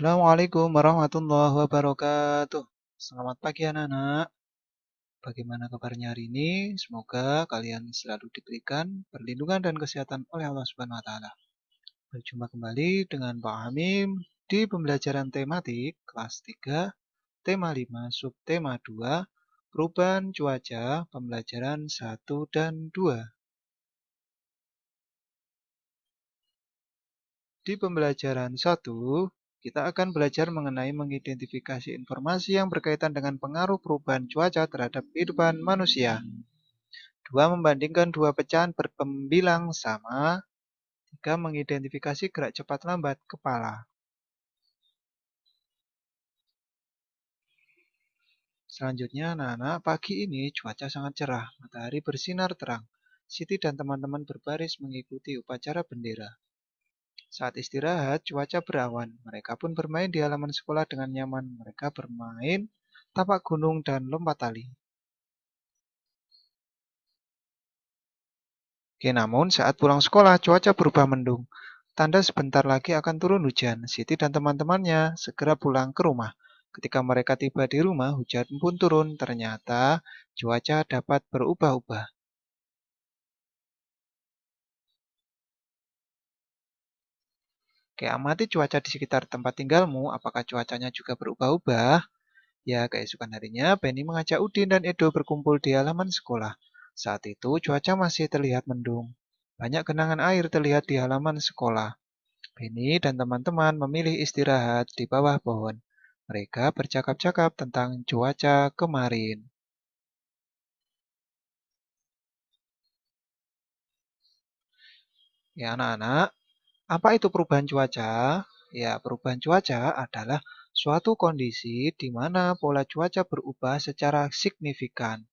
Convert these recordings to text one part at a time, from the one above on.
Assalamualaikum warahmatullahi wabarakatuh. Selamat pagi anak-anak. Bagaimana kabarnya hari ini? Semoga kalian selalu diberikan perlindungan dan kesehatan oleh Allah Subhanahu wa taala. Berjumpa kembali dengan Pak Hamim di pembelajaran tematik kelas 3, tema 5, subtema 2, perubahan cuaca, pembelajaran 1 dan 2. Di pembelajaran 1, kita akan belajar mengenai mengidentifikasi informasi yang berkaitan dengan pengaruh perubahan cuaca terhadap kehidupan manusia. 2. Membandingkan dua pecahan berpembilang sama. 3. Mengidentifikasi gerak cepat lambat kepala. Selanjutnya, anak-anak, pagi ini cuaca sangat cerah, matahari bersinar terang. Siti dan teman-teman berbaris mengikuti upacara bendera. Saat istirahat, cuaca berawan. Mereka pun bermain di halaman sekolah dengan nyaman. Mereka bermain tapak gunung dan lompat tali. Oke, namun saat pulang sekolah, cuaca berubah mendung. Tanda sebentar lagi akan turun hujan. Siti dan teman-temannya segera pulang ke rumah. Ketika mereka tiba di rumah, hujan pun turun. Ternyata cuaca dapat berubah-ubah. Oke, amati cuaca di sekitar tempat tinggalmu. Apakah cuacanya juga berubah-ubah? Ya, keesokan harinya, Penny mengajak Udin dan Edo berkumpul di halaman sekolah. Saat itu, cuaca masih terlihat mendung. Banyak genangan air terlihat di halaman sekolah. Penny dan teman-teman memilih istirahat di bawah pohon. Mereka bercakap-cakap tentang cuaca kemarin. Ya, anak-anak, apa itu perubahan cuaca? Ya, perubahan cuaca adalah suatu kondisi di mana pola cuaca berubah secara signifikan,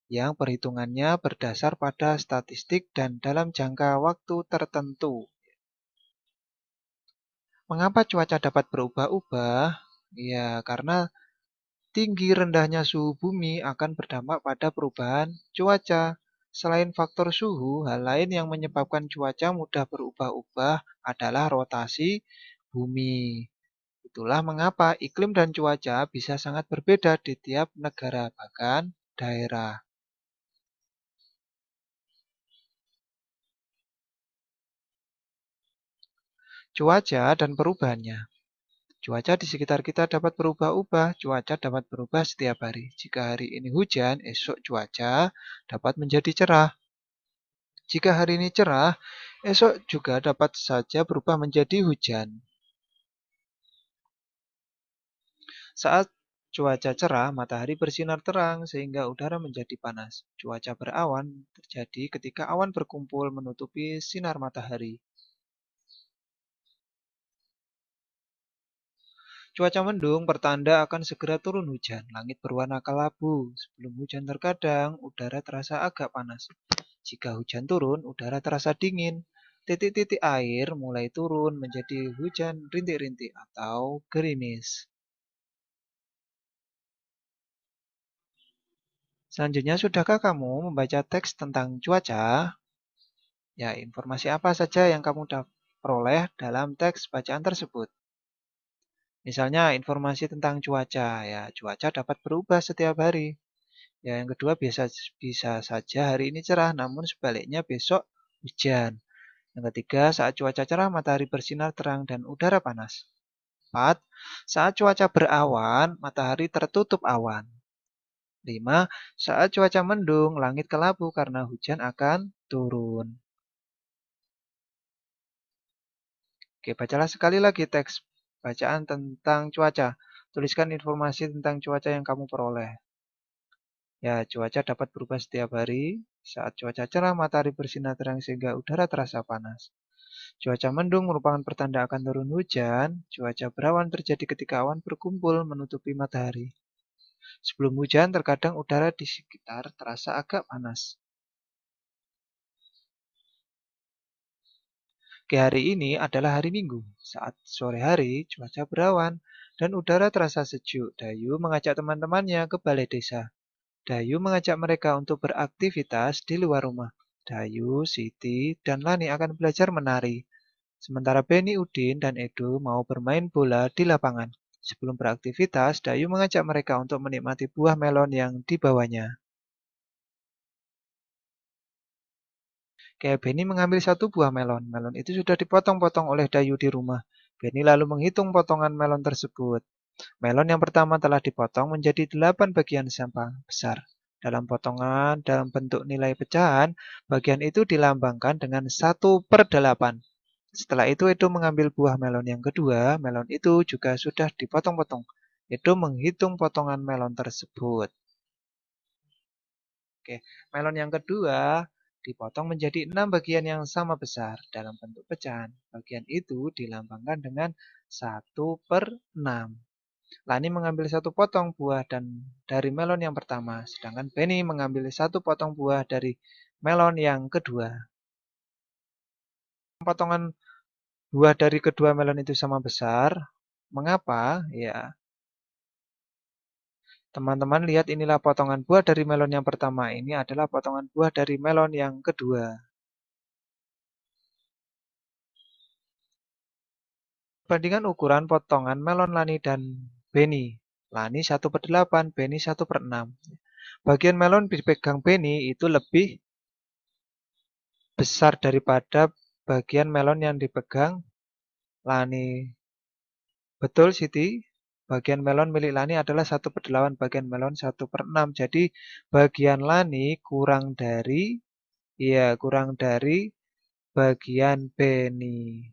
yang perhitungannya berdasar pada statistik dan dalam jangka waktu tertentu. Mengapa cuaca dapat berubah-ubah? Ya, karena tinggi rendahnya suhu bumi akan berdampak pada perubahan cuaca. Selain faktor suhu, hal lain yang menyebabkan cuaca mudah berubah-ubah adalah rotasi bumi. Itulah mengapa iklim dan cuaca bisa sangat berbeda di tiap negara, bahkan daerah. Cuaca dan perubahannya. Cuaca di sekitar kita dapat berubah-ubah. Cuaca dapat berubah setiap hari. Jika hari ini hujan, esok cuaca dapat menjadi cerah. Jika hari ini cerah, esok juga dapat saja berubah menjadi hujan. Saat cuaca cerah, matahari bersinar terang sehingga udara menjadi panas. Cuaca berawan terjadi ketika awan berkumpul menutupi sinar matahari. Cuaca mendung pertanda akan segera turun hujan. Langit berwarna kelabu. Sebelum hujan terkadang, udara terasa agak panas. Jika hujan turun, udara terasa dingin. Titik-titik air mulai turun menjadi hujan rintik-rintik atau gerimis. Selanjutnya, sudahkah kamu membaca teks tentang cuaca? Ya, informasi apa saja yang kamu peroleh dalam teks bacaan tersebut? Misalnya, informasi tentang cuaca. Ya, cuaca dapat berubah setiap hari. Ya, yang kedua bisa saja hari ini cerah, namun sebaliknya besok hujan. Yang ketiga, saat cuaca cerah, matahari bersinar terang dan udara panas. 4. Saat cuaca berawan, matahari tertutup awan. 5. Saat cuaca mendung, langit kelabu karena hujan akan turun. Oke, bacalah sekali lagi teks bacaan tentang cuaca. Tuliskan informasi tentang cuaca yang kamu peroleh. Ya, cuaca dapat berubah setiap hari. Saat cuaca cerah, matahari bersinar terang sehingga udara terasa panas. Cuaca mendung merupakan pertanda akan turun hujan. Cuaca berawan terjadi ketika awan berkumpul menutupi matahari. Sebelum hujan, terkadang udara di sekitar terasa agak panas. Oke, hari ini adalah hari Minggu. Saat sore hari, cuaca berawan dan udara terasa sejuk. Dayu mengajak teman-temannya ke balai desa. Dayu mengajak mereka untuk beraktivitas di luar rumah. Dayu, Siti, dan Lani akan belajar menari. Sementara Beni, Udin, dan Edo mau bermain bola di lapangan. Sebelum beraktivitas, Dayu mengajak mereka untuk menikmati buah melon yang dibawanya. Kayak Beni mengambil satu buah melon. Melon itu sudah dipotong-potong oleh Dayu di rumah. Beni lalu menghitung potongan melon tersebut. Melon yang pertama telah dipotong menjadi 8 bagian sampah besar. Dalam potongan dalam bentuk nilai pecahan, bagian itu dilambangkan dengan 1/8. Setelah itu Edo mengambil buah melon yang kedua, melon itu juga sudah dipotong-potong. Edo menghitung potongan melon tersebut. Oke, melon yang kedua dipotong menjadi 6 bagian yang sama besar dalam bentuk pecahan. Bagian itu dilambangkan dengan 1/6. Lani mengambil satu potong buah dari melon yang pertama, sedangkan Benny mengambil satu potong buah dari melon yang kedua. Potongan buah dari kedua melon itu sama besar. Mengapa? Ya, teman-teman lihat inilah potongan buah dari melon yang pertama. Ini adalah potongan buah dari melon yang kedua. Bandingkan ukuran potongan melon Lani dan Benny. Lani 1/8, Benny 1/6. Bagian melon dipegang Benny itu lebih besar daripada bagian melon yang dipegang Lani. Betul, Siti. Bagian melon milik Lani adalah 1/8, bagian melon 1/6. Jadi bagian Lani kurang dari bagian Benny.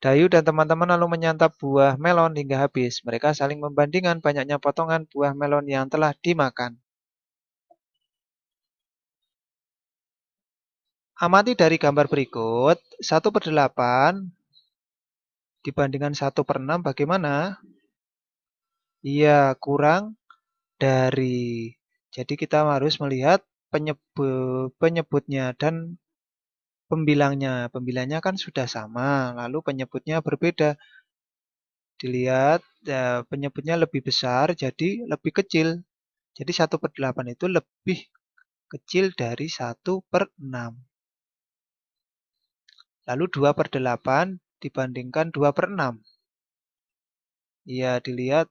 Dayu dan teman-teman lalu menyantap buah melon hingga habis. Mereka saling membandingkan banyaknya potongan buah melon yang telah dimakan. Amati dari gambar berikut, 1/8 dibandingkan 1/6 bagaimana? Iya, kurang dari. Jadi kita harus melihat penyebutnya dan pembilangnya. Pembilangnya kan sudah sama, lalu penyebutnya berbeda. Dilihat penyebutnya lebih besar, jadi lebih kecil. Jadi 1/8 itu lebih kecil dari 1/6. Lalu 2/8 dibandingkan 2/6. Ya, dilihat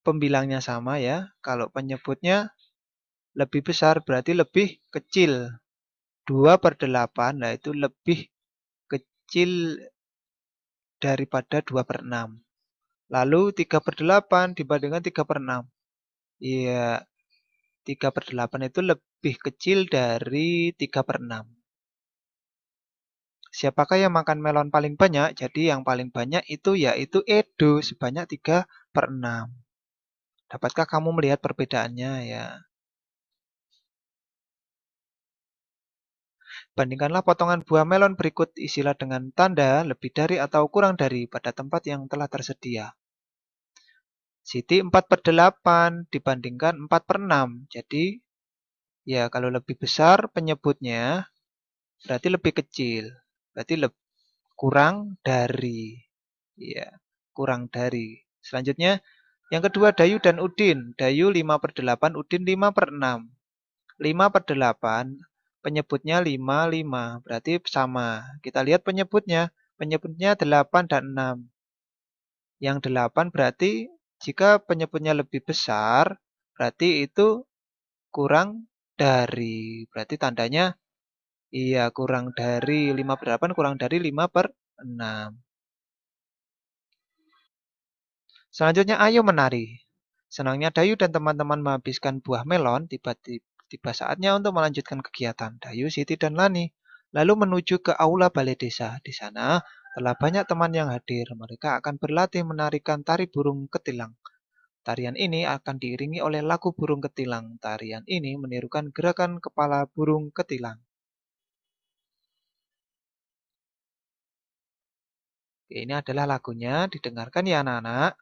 pembilangnya sama ya. Kalau penyebutnya lebih besar berarti lebih kecil. 2/8, nah itu lebih kecil daripada 2/6. Lalu 3/8 dibandingkan 3/6. Iya, 3/8 itu lebih kecil dari 3/6. Siapakah yang makan melon paling banyak? Jadi yang paling banyak itu yaitu Edo sebanyak 3/6. Dapatkah kamu melihat perbedaannya ya? Bandingkanlah potongan buah melon berikut isilah dengan tanda lebih dari atau kurang dari pada tempat yang telah tersedia. Siti 4/8 dibandingkan 4/6. Jadi ya kalau lebih besar penyebutnya berarti lebih kecil. Berarti kurang dari. Ya, kurang dari. Selanjutnya yang kedua Dayu dan Udin. Dayu 5/8, Udin 5/6. 5/8 penyebutnya 5, 5. Berarti sama. Kita lihat penyebutnya. Penyebutnya 8 dan 6. Yang 8 berarti jika penyebutnya lebih besar, berarti itu kurang dari. Berarti tandanya iya kurang dari 5/8 kurang dari 5/6. Selanjutnya ayo menari. Senangnya Dayu dan teman-teman menghabiskan buah melon, tiba saatnya untuk melanjutkan kegiatan. Dayu, Siti, dan Lani lalu menuju ke aula balai desa. Di sana telah banyak teman yang hadir. Mereka akan berlatih menarikan tari burung ketilang. Tarian ini akan diiringi oleh lagu burung ketilang. Tarian ini menirukan gerakan kepala burung ketilang. Ini adalah lagunya, didengarkan ya anak-anak.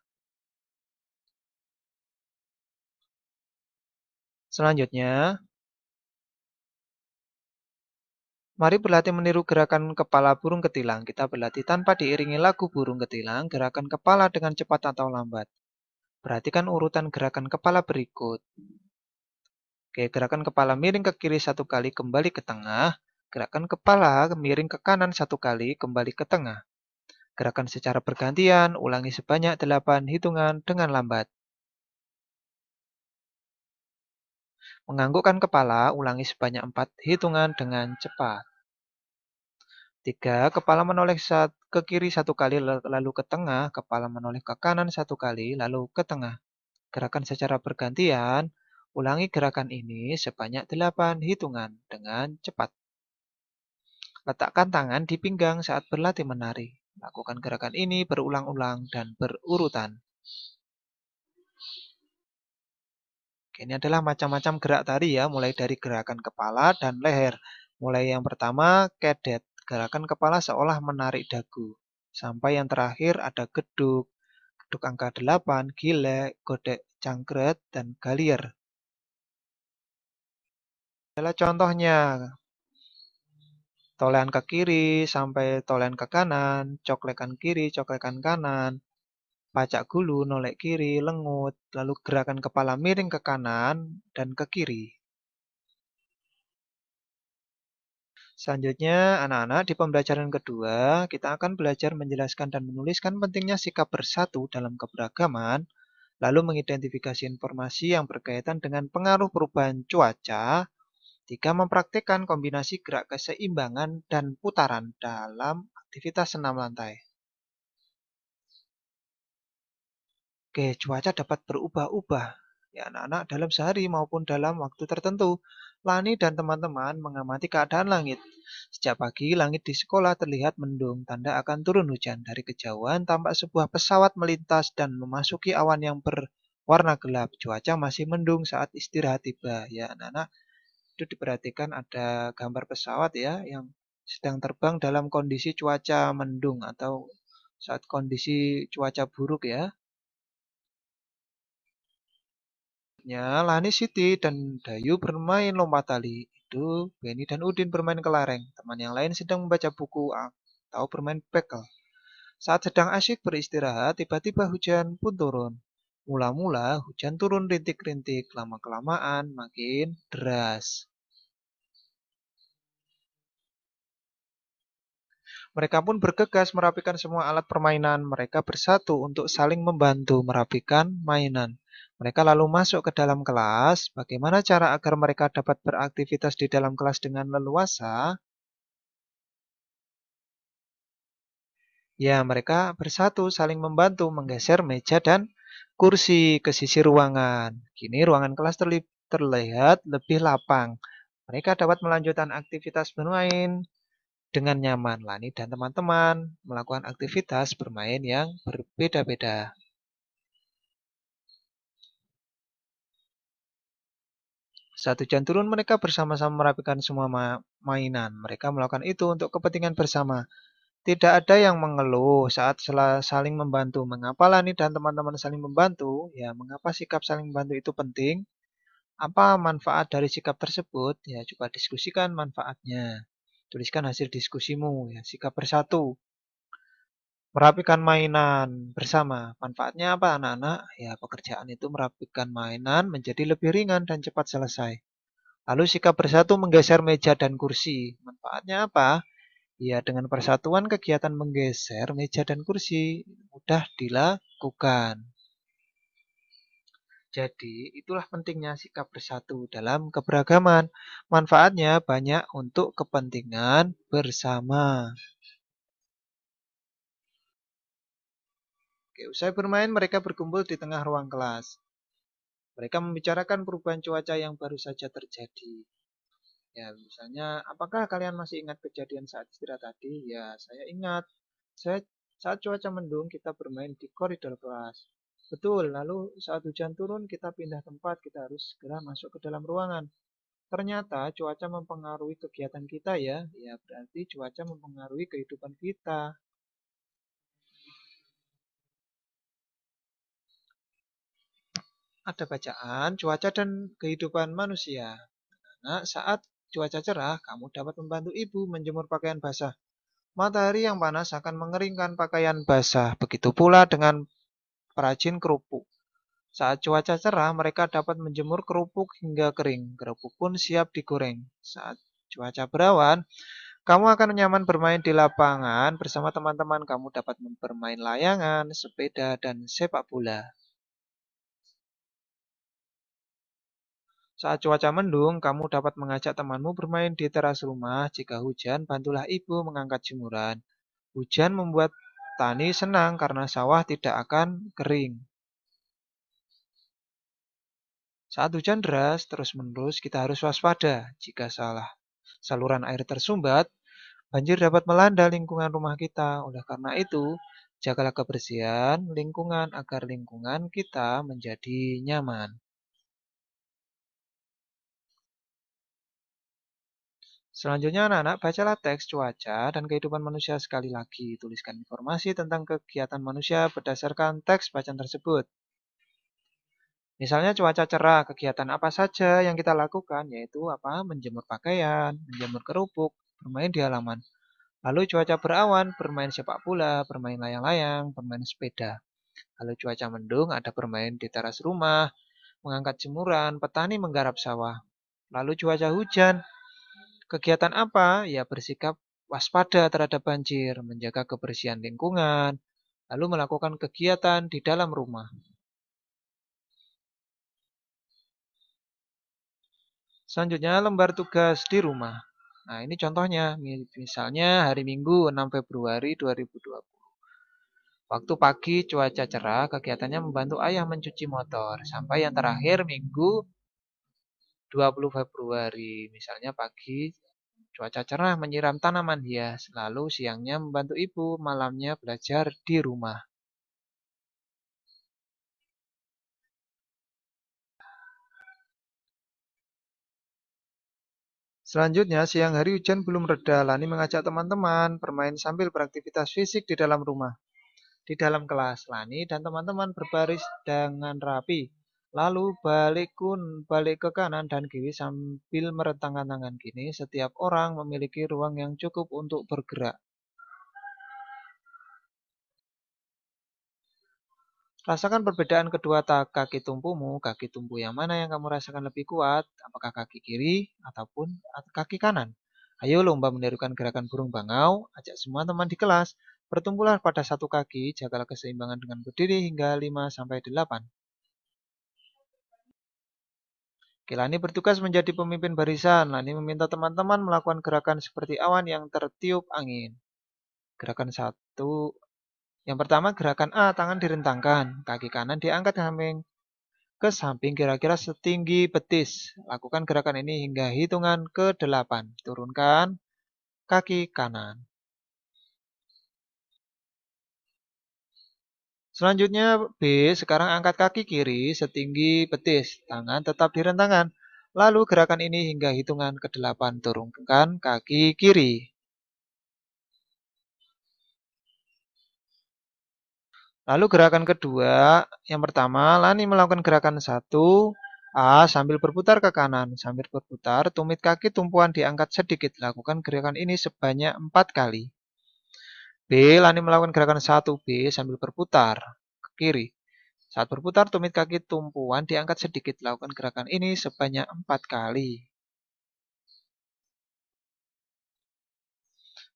Selanjutnya, mari berlatih meniru gerakan kepala burung ketilang. Kita berlatih tanpa diiringi lagu burung ketilang, gerakan kepala dengan cepat atau lambat. Perhatikan urutan gerakan kepala berikut. Oke, gerakan kepala miring ke kiri satu kali kembali ke tengah. Gerakan kepala miring ke kanan satu kali kembali ke tengah. Gerakan secara bergantian, ulangi sebanyak 8 hitungan dengan lambat. Menganggukkan kepala, ulangi sebanyak 4 hitungan dengan cepat. 3. Kepala menoleh ke kiri satu kali lalu ke tengah, kepala menoleh ke kanan satu kali lalu ke tengah. Gerakan secara bergantian, ulangi gerakan ini sebanyak 8 hitungan dengan cepat. Letakkan tangan di pinggang saat berlatih menari. Lakukan gerakan ini berulang-ulang dan berurutan. Ini adalah macam-macam gerak tari ya, mulai dari gerakan kepala dan leher. Mulai yang pertama, kedet. Gerakan kepala seolah menarik dagu. Sampai yang terakhir ada geduk, geduk angka 8, gilek, godek cangkret, dan galier. Adalah contohnya, tolehan ke kiri sampai tolehan ke kanan, coklekan kiri, coklekan kanan, pacak gulu, nolek kiri, lengut, lalu gerakan kepala miring ke kanan dan ke kiri. Selanjutnya, anak-anak, di pembelajaran kedua, kita akan belajar menjelaskan dan menuliskan pentingnya sikap bersatu dalam keberagaman, lalu mengidentifikasi informasi yang berkaitan dengan pengaruh perubahan cuaca, tiga mempraktikkan kombinasi gerak keseimbangan dan putaran dalam aktivitas senam lantai. Oke, cuaca dapat berubah-ubah. Ya, anak-anak dalam sehari maupun dalam waktu tertentu. Lani dan teman-teman mengamati keadaan langit. Sejak pagi, langit di sekolah terlihat mendung, tanda akan turun hujan. Dari kejauhan, tampak sebuah pesawat melintas dan memasuki awan yang berwarna gelap. Cuaca masih mendung saat istirahat tiba. Ya, anak-anak, itu diperhatikan ada gambar pesawat ya, yang sedang terbang dalam kondisi cuaca mendung atau saat kondisi cuaca buruk ya. Lani, Siti, dan Dayu bermain lompat tali. Itu Benny dan Udin bermain kelereng. Teman yang lain sedang membaca buku atau bermain bekel. Saat sedang asyik beristirahat, tiba-tiba hujan pun turun. Mula-mula hujan turun rintik-rintik, lama-kelamaan makin deras. Mereka pun bergegas merapikan semua alat permainan. Mereka bersatu untuk saling membantu merapikan mainan. Mereka lalu masuk ke dalam kelas. Bagaimana cara agar mereka dapat beraktivitas di dalam kelas dengan leluasa? Ya, mereka bersatu saling membantu menggeser meja dan kursi ke sisi ruangan. Kini ruangan kelas terlihat lebih lapang. Mereka dapat melanjutkan aktivitas bermain dengan nyaman. Lani dan teman-teman melakukan aktivitas bermain yang berbeda-beda. Saat hujan turun, mereka bersama-sama merapikan semua mainan. Mereka melakukan itu untuk kepentingan bersama. Tidak ada yang mengeluh saat saling membantu. Mengapa Lani dan teman-teman saling membantu? Ya, mengapa sikap saling membantu itu penting? Apa manfaat dari sikap tersebut? Ya, coba diskusikan manfaatnya. Tuliskan hasil diskusimu. Ya, sikap bersatu. Merapikan mainan bersama. Manfaatnya apa, anak-anak? Ya, pekerjaan itu merapikan mainan menjadi lebih ringan dan cepat selesai. Lalu sikap bersatu menggeser meja dan kursi. Manfaatnya apa? Ya, dengan persatuan kegiatan menggeser meja dan kursi mudah dilakukan. Jadi, itulah pentingnya sikap bersatu dalam keberagaman. Manfaatnya banyak untuk kepentingan bersama. Oke, usai bermain, mereka berkumpul di tengah ruang kelas. Mereka membicarakan perubahan cuaca yang baru saja terjadi. Ya, misalnya, apakah kalian masih ingat kejadian saat istirahat tadi? Ya, saya ingat. Saat cuaca mendung, kita bermain di koridor kelas. Betul, lalu saat hujan turun, kita pindah tempat, kita harus segera masuk ke dalam ruangan. Ternyata cuaca mempengaruhi kegiatan kita ya. Ya, berarti cuaca mempengaruhi kehidupan kita. Ada bacaan cuaca dan kehidupan manusia. Nah, saat cuaca cerah, kamu dapat membantu ibu menjemur pakaian basah. Matahari yang panas akan mengeringkan pakaian basah. Begitu pula dengan perajin kerupuk. Saat cuaca cerah, mereka dapat menjemur kerupuk hingga kering. Kerupuk pun siap digoreng. Saat cuaca berawan, kamu akan nyaman bermain di lapangan bersama teman-teman. Kamu dapat bermain layangan, sepeda, dan sepak bola. Saat cuaca mendung, kamu dapat mengajak temanmu bermain di teras rumah. Jika hujan, bantulah ibu mengangkat jemuran. Hujan membuat tani senang karena sawah tidak akan kering. Saat hujan deras terus-menerus, kita harus waspada. Jika saluran air tersumbat, banjir dapat melanda lingkungan rumah kita. Oleh karena itu, jagalah kebersihan lingkungan agar lingkungan kita menjadi nyaman. Selanjutnya, anak-anak bacalah teks cuaca dan kehidupan manusia sekali lagi. Tuliskan informasi tentang kegiatan manusia berdasarkan teks bacaan tersebut. Misalnya cuaca cerah, kegiatan apa saja yang kita lakukan, yaitu apa? Menjemur pakaian, menjemur kerupuk, bermain di halaman. Lalu cuaca berawan, bermain sepak bola, bermain layang-layang, bermain sepeda. Lalu cuaca mendung, ada bermain di teras rumah, mengangkat jemuran, petani menggarap sawah. Lalu cuaca hujan, kegiatan apa? Ya bersikap waspada terhadap banjir, menjaga kebersihan lingkungan, lalu melakukan kegiatan di dalam rumah. Selanjutnya lembar tugas di rumah. Nah, ini contohnya. Misalnya hari Minggu 6 Februari 2020. Waktu pagi cuaca cerah, kegiatannya membantu ayah mencuci motor. Sampai yang terakhir Minggu 20 Februari. Misalnya pagi cuaca cerah menyiram tanaman hias. Lalu siangnya membantu ibu, malamnya belajar di rumah. Selanjutnya, siang hari hujan belum reda. Lani mengajak teman-teman bermain sambil beraktivitas fisik di dalam rumah. Di dalam kelas, Lani dan teman-teman berbaris dengan rapi. Lalu balik ke kanan dan kiri sambil merentangkan tangan gini. Setiap orang memiliki ruang yang cukup untuk bergerak. Rasakan perbedaan kedua kaki tumpumu. Kaki tumpu yang mana yang kamu rasakan lebih kuat? Apakah kaki kiri ataupun kaki kanan? Ayo lomba menirukan gerakan burung bangau. Ajak semua teman di kelas. Bertumpulah pada satu kaki. Jagalah keseimbangan dengan berdiri hingga 5-8. Oke, Lani bertugas menjadi pemimpin barisan. Lani meminta teman-teman melakukan gerakan seperti awan yang tertiup angin. Gerakan satu. Yang pertama gerakan A, tangan direntangkan. Kaki kanan diangkat ke samping kira-kira setinggi betis. Lakukan gerakan ini hingga hitungan ke-8. Turunkan kaki kanan. Selanjutnya B, sekarang angkat kaki kiri setinggi betis. Tangan tetap direntangkan. Lalu gerakan ini hingga hitungan ke-8. Turunkan kaki kiri. Lalu gerakan kedua, yang pertama, Lani melakukan gerakan 1, A sambil berputar ke kanan. Sambil berputar, tumit kaki tumpuan diangkat sedikit. Lakukan gerakan ini sebanyak 4 kali. B, Lani melakukan gerakan 1B sambil berputar ke kiri. Saat berputar, tumit kaki tumpuan diangkat sedikit. Lakukan gerakan ini sebanyak 4 kali.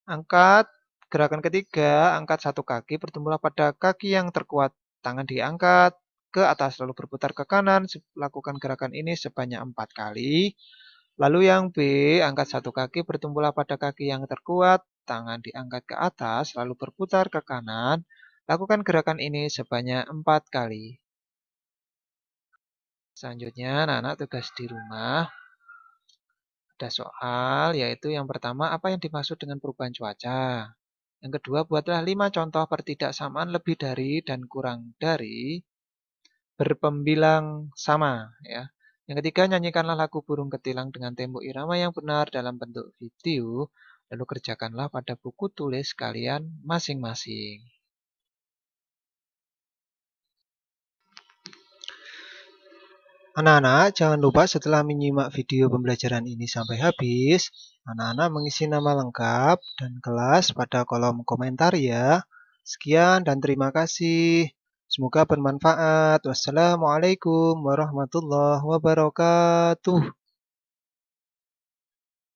Angkat gerakan ketiga, angkat satu kaki, bertumbuhlah pada kaki yang terkuat. Tangan diangkat ke atas, lalu berputar ke kanan. Lakukan gerakan ini sebanyak 4 kali. Lalu yang B, angkat satu kaki, bertumbuhlah pada kaki yang terkuat. Tangan diangkat ke atas, lalu berputar ke kanan. Lakukan gerakan ini sebanyak 4 kali. Selanjutnya, anak-anak tugas di rumah. Ada soal, yaitu yang pertama, apa yang dimaksud dengan perubahan cuaca? Yang kedua, buatlah 5 contoh pertidaksamaan lebih dari dan kurang dari berpembilang sama. Ya. Yang ketiga, nyanyikanlah lagu burung ketilang dengan tempo irama yang benar dalam bentuk video. Lalu kerjakanlah pada buku tulis kalian masing-masing. Anak-anak, jangan lupa setelah menyimak video pembelajaran ini sampai habis, anak-anak mengisi nama lengkap dan kelas pada kolom komentar ya. Sekian dan terima kasih. Semoga bermanfaat. Wassalamualaikum warahmatullahi wabarakatuh.